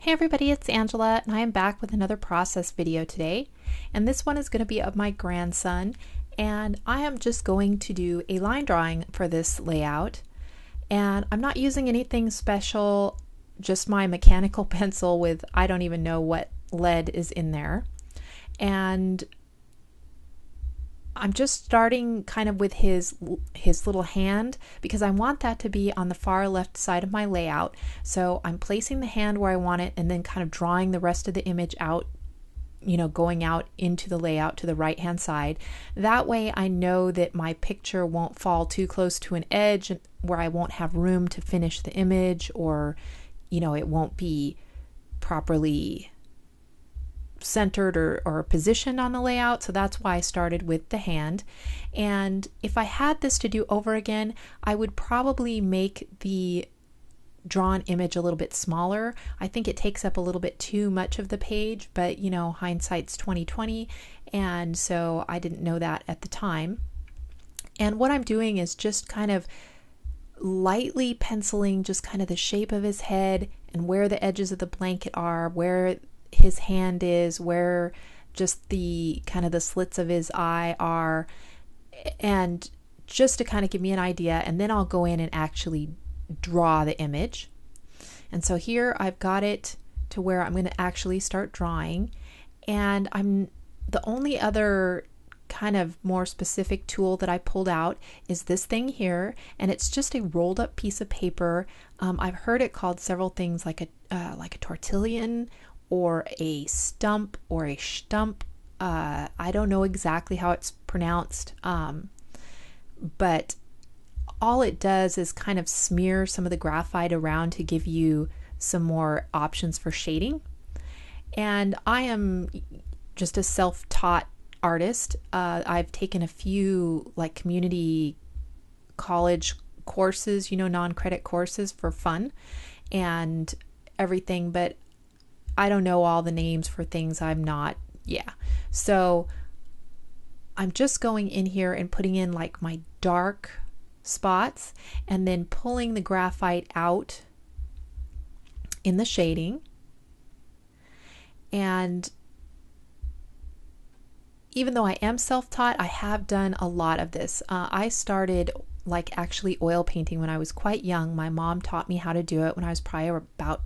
Hey everybody, it's Angela and I am back with another process video today. And this one is going to be of my grandson, and I am just going to do a line drawing for this layout. And I'm not using anything special, just my mechanical pencil with I don't even know what lead is in there. And I'm just starting kind of with his little hand because I want that to be on the far left side of my layout. So I'm placing the hand where I want it and then kind of drawing the rest of the image out, going out into the layout to the right hand side. That way I know that my picture won't fall too close to an edge where I won't have room to finish the image, or it won't be properly centered or positioned on the layout. So that's why I started with the hand. And if I had this to do over again, I would probably make the drawn image a little bit smaller. I think it takes up a little bit too much of the page, but hindsight's 2020, and so I didn't know that at the time. And what I'm doing is just kind of lightly penciling just kind of the shape of his head and where the edges of the blanket are, where his hand is, where just the kind of the slits of his eye are, and just to kind of give me an idea, and then I'll go in and actually draw the image. And so here I've got it to where I'm going to actually start drawing, and the only other kind of more specific tool that I pulled out is this thing here, and it's just a rolled up piece of paper. I've heard it called several things, like a tortillon or a stump or a stump. I don't know exactly how it's pronounced, but all it does is kind of smear some of the graphite around to give you some more options for shading. And I am just a self-taught artist. I've taken a few like community college courses, non-credit courses for fun and everything, but I don't know all the names for things I'm not. So I'm just going in here and putting in like my dark spots and then pulling the graphite out in the shading. And even though I am self-taught, I have done a lot of this. I started like actually oil painting when I was quite young. My mom taught me how to do it when I was probably about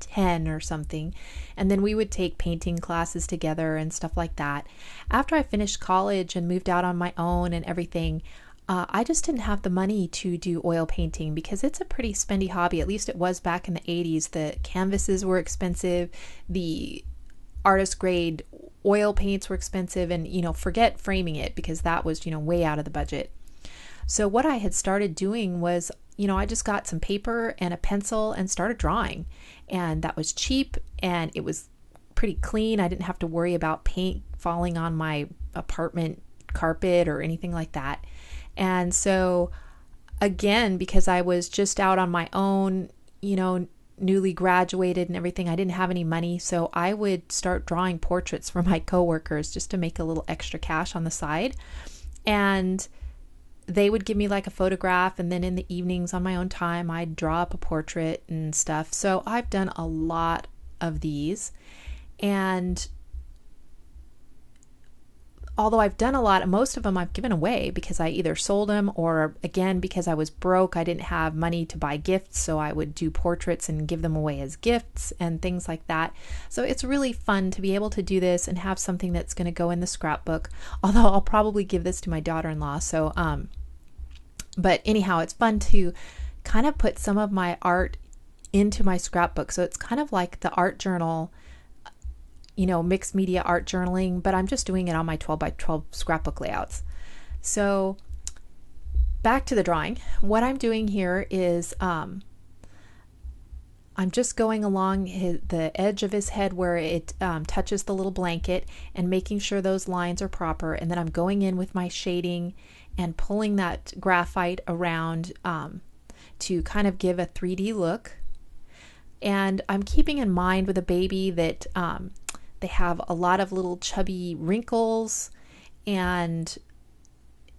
10 or something, and then we would take painting classes together and stuff like that. After I finished college and moved out on my own and everything, I just didn't have the money to do oil painting because it's a pretty spendy hobby. At least it was back in the 80s. The canvases were expensive, the artist grade oil paints were expensive, and forget framing it because that was way out of the budget. So what I had started doing was, I just got some paper and a pencil and started drawing, and that was cheap and it was pretty clean. I didn't have to worry about paint falling on my apartment carpet or anything like that. And so again, because I was just out on my own, newly graduated and everything, I didn't have any money, so I would start drawing portraits for my coworkers just to make a little extra cash on the side. And they would give me like a photograph, and then in the evenings on my own time I'd draw up a portrait and stuff. So I've done a lot of these, and although I've done a lot, most of them I've given away because I either sold them, or again, because I was broke, I didn't have money to buy gifts, so I would do portraits and give them away as gifts and things like that. So it's really fun to be able to do this and have something that's going to go in the scrapbook, although I'll probably give this to my daughter-in-law. So but anyhow, it's fun to kind of put some of my art into my scrapbook. So it's kind of like the art journal, mixed media art journaling, but I'm just doing it on my 12 by 12 scrapbook layouts. So back to the drawing. What I'm doing here is I'm just going along the edge of his head where it touches the little blanket and making sure those lines are proper. And then I'm going in with my shading and pulling that graphite around to kind of give a 3D look. And I'm keeping in mind with a baby that they have a lot of little chubby wrinkles, and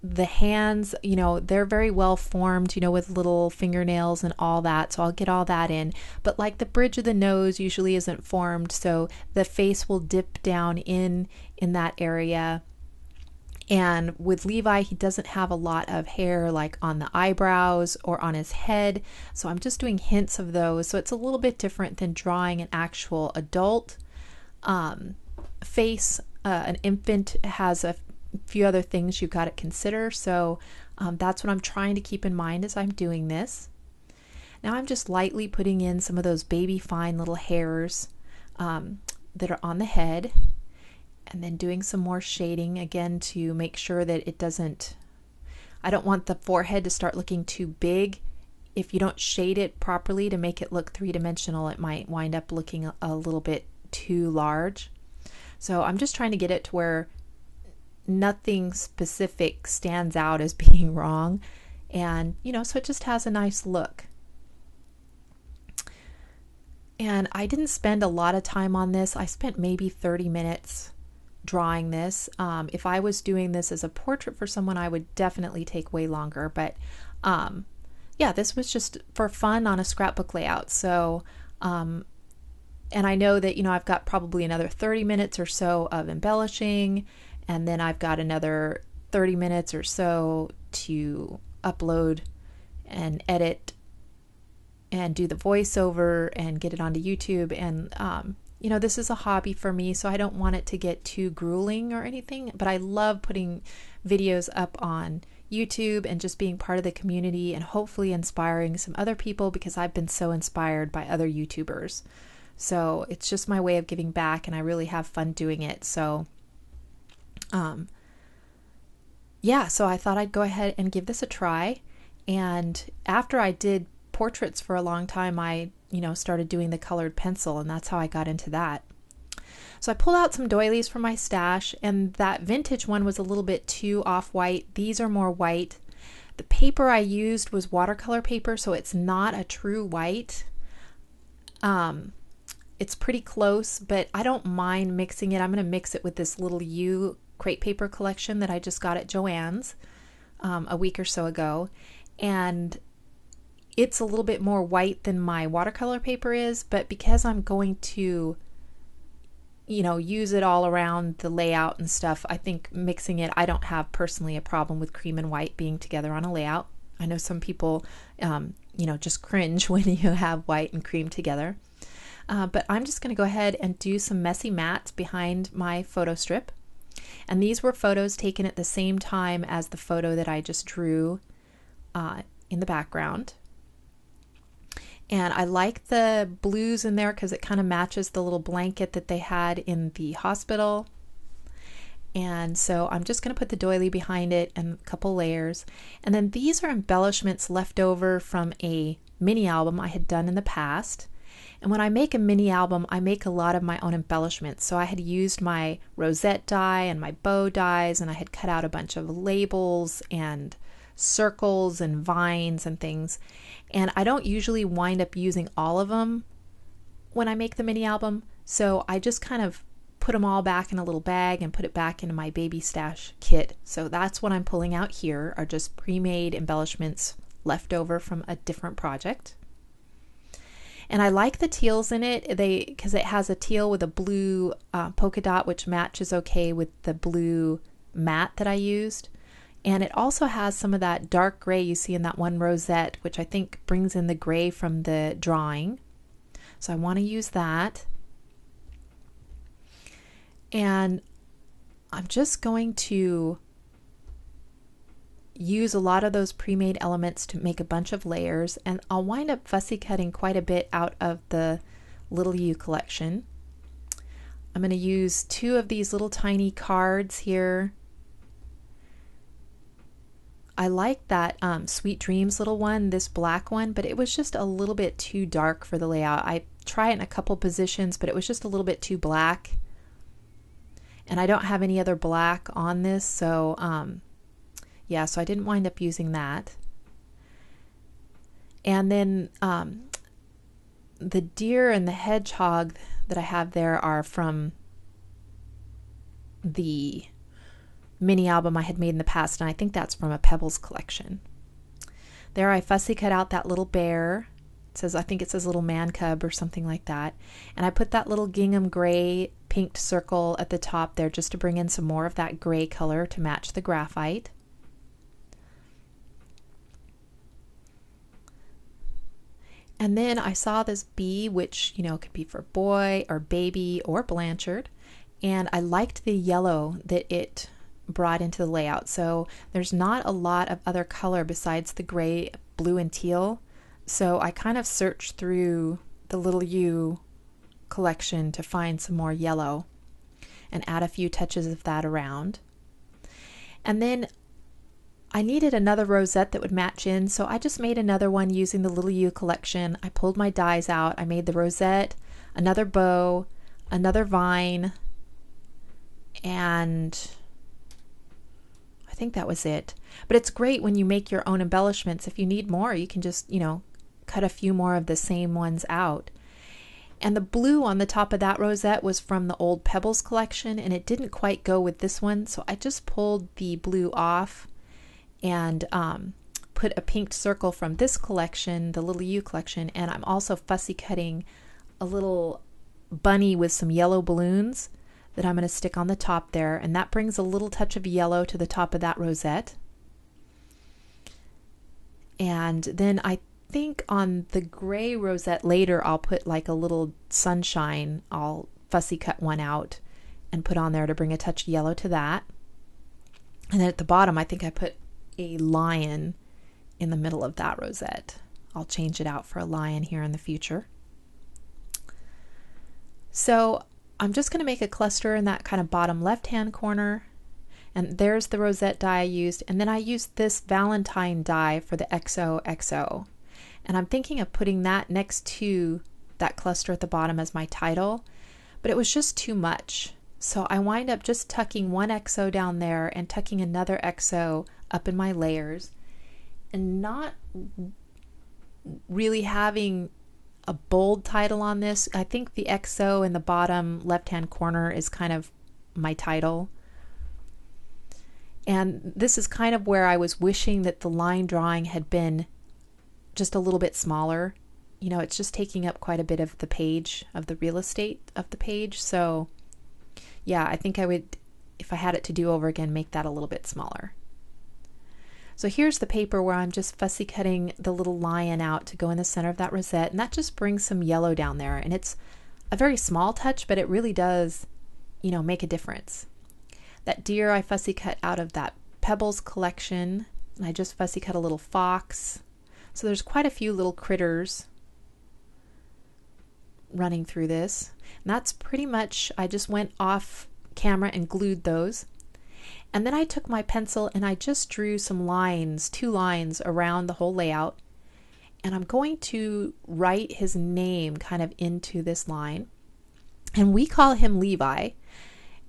the hands, you know, they're very well formed, you know, with little fingernails and all that. So I'll get all that in. But like the bridge of the nose usually isn't formed, so the face will dip down in that area. And with Levi, he doesn't have a lot of hair like on the eyebrows or on his head. So I'm just doing hints of those. So it's a little bit different than drawing an actual adult face. An infant has a few other things you've got to consider. So that's what I'm trying to keep in mind as I'm doing this. Now I'm just lightly putting in some of those baby fine little hairs that are on the head, and then doing some more shading again to make sure that it doesn't, I don't want the forehead to start looking too big. If you don't shade it properly to make it look three-dimensional, it might wind up looking a little bit too large. So I'm just trying to get it to where nothing specific stands out as being wrong, and you know, so it just has a nice look. And I didn't spend a lot of time on this. I spent maybe 30 minutes drawing this. If I was doing this as a portrait for someone, I would definitely take way longer, but yeah, this was just for fun on a scrapbook layout. So and I know that, you know, I've got probably another 30 minutes or so of embellishing, and then I've got another 30 minutes or so to upload and edit and do the voiceover and get it onto YouTube. And you know, this is a hobby for me, so I don't want it to get too grueling or anything, but I love putting videos up on YouTube and just being part of the community and hopefully inspiring some other people, because I've been so inspired by other YouTubers. So it's just my way of giving back, and I really have fun doing it. So yeah, so I thought I'd go ahead and give this a try. And after I did portraits for a long time, I, you know, started doing the colored pencil, and that's how I got into that. So I pulled out some doilies from my stash, and that vintage one was a little bit too off-white. These are more white. The paper I used was watercolor paper, so it's not a true white. It's pretty close, but I don't mind mixing it. I'm going to mix it with this Little U crepe paper collection that I just got at Joann's a week or so ago. And it's a little bit more white than my watercolor paper is, but because I'm going to, you know, use it all around the layout and stuff, I think mixing it, I don't have personally a problem with cream and white being together on a layout. I know some people, you know, just cringe when you have white and cream together. But I'm just going to go ahead and do some messy mats behind my photo strip. And these were photos taken at the same time as the photo that I just drew in the background. And I like the blues in there because it kind of matches the little blanket that they had in the hospital. And so I'm just going to put the doily behind it and a couple layers. And then these are embellishments left over from a mini album I had done in the past. And when I make a mini album, I make a lot of my own embellishments. So I had used my rosette die and my bow dies, and I had cut out a bunch of labels and circles and vines and things. And I don't usually wind up using all of them when I make the mini album. So I just kind of put them all back in a little bag and put it back into my baby stash kit. So that's what I'm pulling out here, are just pre-made embellishments left over from a different project. And I like the teals in it, because it has a teal with a blue polka dot, which matches okay with the blue mat that I used. And it also has some of that dark gray you see in that one rosette, which I think brings in the gray from the drawing. So I want to use that. And I'm just going to use a lot of those pre-made elements to make a bunch of layers, and I'll wind up fussy cutting quite a bit out of the Little U collection. I'm going to use 2 of these little tiny cards here. I like that Sweet Dreams little one, this black one, but it was just a little bit too dark for the layout. I tried it in a couple positions, but it was just a little bit too black. And I don't have any other black on this, so yeah, so I didn't wind up using that. And then the deer and the hedgehog that I have there are from the mini album I had made in the past, and I think that's from a Pebbles collection. There I fussy cut out that little bear. I think it says little man cub or something like that. And I put that little gingham gray pinked circle at the top there just to bring in some more of that gray color to match the graphite. And then I saw this bee, which, could be for boy or baby or Blanchard. And I liked the yellow that it brought into the layout. So there's not a lot of other color besides the gray, blue, and teal. So I kind of searched through the Little U collection to find some more yellow and add a few touches of that around. And then I needed another rosette that would match in, so I just made another one using the Little U collection. I pulled my dies out. I made the rosette, another bow, another vine, and I think that was it. But it's great when you make your own embellishments. If you need more, you can just, cut a few more of the same ones out. And the blue on the top of that rosette was from the old Pebbles collection, and it didn't quite go with this one, so I just pulled the blue off and put a pinked circle from this collection, the Little U collection, and I'm also fussy cutting a little bunny with some yellow balloons that I'm going to stick on the top there, and that brings a little touch of yellow to the top of that rosette. And then I think on the gray rosette later I'll put like a little sunshine. I'll fussy cut one out and put on there to bring a touch of yellow to that. And then at the bottom I think I put a lion in the middle of that rosette. I'll change it out for a lion here in the future. So I'm just going to make a cluster in that kind of bottom left hand corner, and there's the rosette die I used, and then I used this Valentine die for the XOXO, and I'm thinking of putting that next to that cluster at the bottom as my title, but it was just too much. So I wind up just tucking one XO down there and tucking another XO up in my layers, and not really having a bold title on this. I think the XO in the bottom left hand corner is kind of my title. And this is kind of where I was wishing that the line drawing had been just a little bit smaller. It's just taking up quite a bit of the page, of the real estate of the page. So yeah, I think I would, if I had it to do over again, make that a little bit smaller. So here's the paper where I'm just fussy cutting the little lion out to go in the center of that rosette, and that just brings some yellow down there. And it's a very small touch, but it really does, make a difference. That deer I fussy cut out of that Pebbles collection, and I just fussy cut a little fox. So there's quite a few little critters running through this. And that's pretty much, I just went off camera and glued those. And then I took my pencil and I just drew some lines, 2 lines around the whole layout. And I'm going to write his name kind of into this line. And we call him Levi.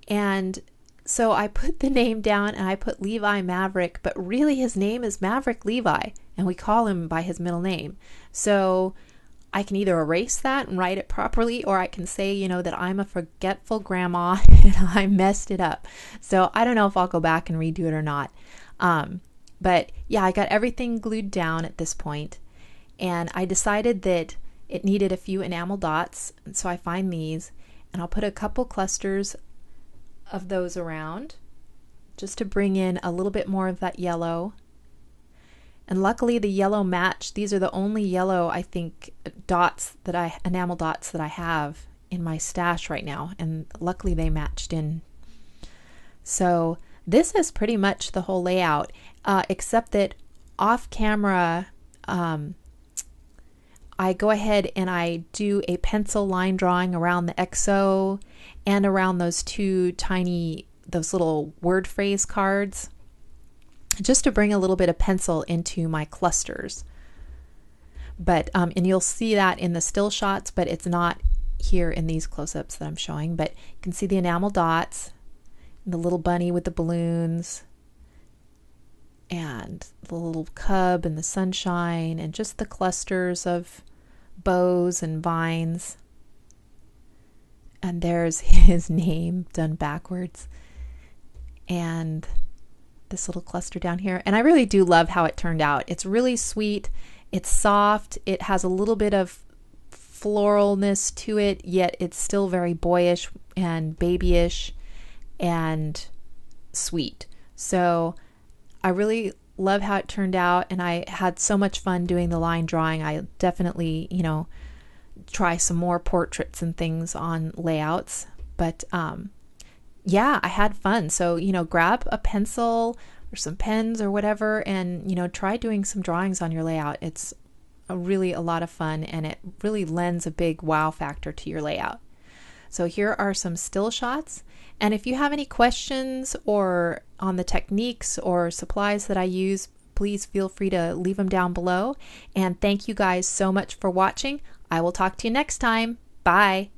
And so I put the name down and I put Levi Maverick, but really his name is Maverick Levi, and we call him by his middle name. So I can either erase that and write it properly, or I can say, that I'm a forgetful grandma and I messed it up. So I don't know if I'll go back and redo it or not. But yeah, I got everything glued down at this point, and I decided that it needed a few enamel dots. And so I find these, and I'll put a couple clusters of those around just to bring in a little bit more of that yellow. And luckily the yellow matched. These are the only yellow, I think, enamel dots that I have in my stash right now, and luckily they matched in. So this is pretty much the whole layout, except that off camera I go ahead and I do a pencil line drawing around the XO and around those those little word phrase cards, just to bring a little bit of pencil into my clusters. But and you'll see that in the still shots, but it's not here in these close-ups that I'm showing. But you can see the enamel dots, and the little bunny with the balloons, and the little cub and the sunshine, and just the clusters of bows and vines. And there's his name done backwards. and this little cluster down here. And I really do love how it turned out. It's really sweet. It's soft. It has a little bit of floralness to it, yet it's still very boyish and babyish and sweet. So I really love how it turned out, and I had so much fun doing the line drawing. I definitely, try some more portraits and things on layouts. But yeah, I had fun. So, grab a pencil or some pens or whatever and, try doing some drawings on your layout. It's really a lot of fun, and it really lends a big wow factor to your layout. So here are some still shots. And if you have any questions or on the techniques or supplies that I use, please feel free to leave them down below. And thank you guys so much for watching. I will talk to you next time. Bye.